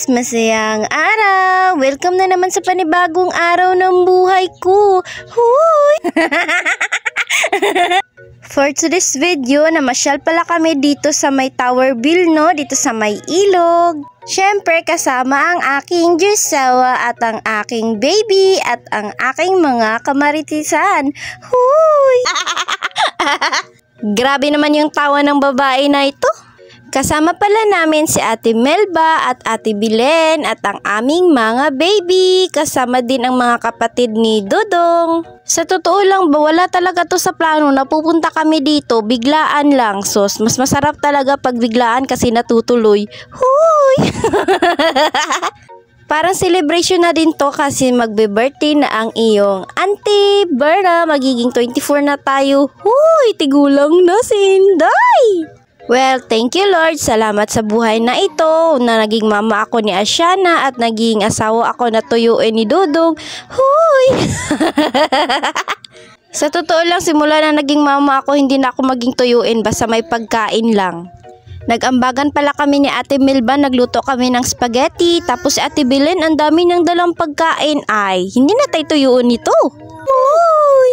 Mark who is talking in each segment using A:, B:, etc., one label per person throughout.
A: guys! Masayang araw! Welcome na naman sa panibagong araw ng buhay ko! Huy! For today's video, namasyal pala kami dito sa may Tower Bill, no? Dito sa may ilog. Siyempre, kasama ang aking josawa at ang aking baby at ang aking mga kamaritisan. Huy! Grabe naman yung tawa ng babae na ito. Kasama pala namin si Ate Melba at Ate Bilen at ang aming mga baby. Kasama din ang mga kapatid ni Dodong. Sa totoo lang ba, wala talaga to sa plano na pupunta kami dito. Biglaan lang. Sos, mas masarap talaga pag biglaan kasi natutuloy. Huy! Parang celebration na din to kasi magbe-birthday na ang iyong Auntie Berna. Magiging 24 na tayo. Huy! Tigulang na si Inday! Well, thank you Lord. Salamat sa buhay na ito na naging mama ako ni Asiana at naging asawa ako na tuyuin ni Dudong. Huy! Sa totoo lang, simula na naging mama ako, hindi na ako maging tuyuin basta may pagkain lang. Nag-ambagan pala kami ni Ate Melba, nagluto kami ng spaghetti. Tapos si Ate Bilen, ang dami ng dalang pagkain. Ay, hindi na tayo tuyuin nito. Huy!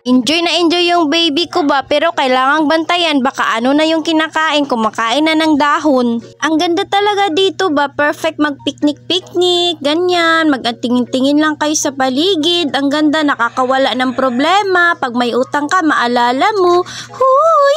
A: Enjoy na enjoy yung baby ko ba, pero kailangang bantayan, baka ano na yung kinakain, kumakain na ng dahon. Ang ganda talaga dito ba, perfect mag-picnic-picnic, ganyan, mag-tingin-tingin lang kayo sa paligid. Ang ganda, nakakawala ng problema, pag may utang ka, maalala mo. Huy!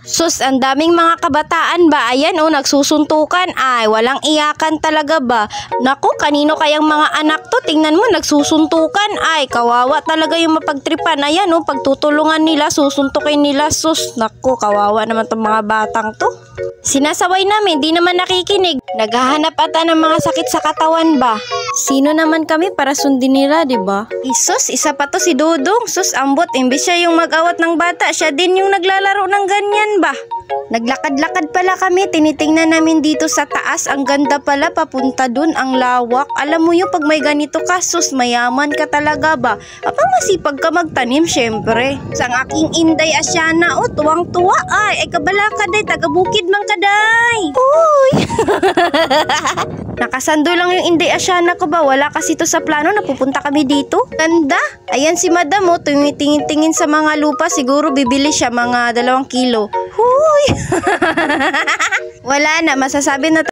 A: Sus, ang daming mga kabataan ba, ayan oh, nagsusuntukan, ay, walang iyakan talaga ba. Naku, kanino kayang mga anak to, tingnan mo, nagsusuntukan, ay, kawawa talaga yung mapagtripan. Ayan, oh, pagtutulungan nila, susuntukin nila. Sus, naku, kawawa naman itong mga batang to. Sinasaway namin, di naman nakikinig. Naghahanap ata ng mga sakit sa katawan ba? Sino naman kami para sundin nila, di ba? Isus, isa pa to si Dudong. Sus, ambot, imbis siya yung mag-awat ng bata, siya din yung naglalaro ng ganyan ba? Naglakad-lakad pala kami, tinitingnan namin dito sa taas, ang ganda pala, papunta dun, ang lawak. Alam mo yung pag may ganito ka, sus, mayaman ka talaga ba? Apang masipag ka magtanim, syempre. Sa aking Inday Asiana, oh, tuwang-tuwa, ay kabalaka day, taga-bukid mang kaday. Uy! Nakasando lang yung Inday Asiana ko ba? Wala kasi to sa plano na pupunta kami dito. Ganda! Ayan si Madam, oh, tumitingin-tingin sa mga lupa, siguro bibili siya mga 2 kilo. Huy! Wala na, masasabi na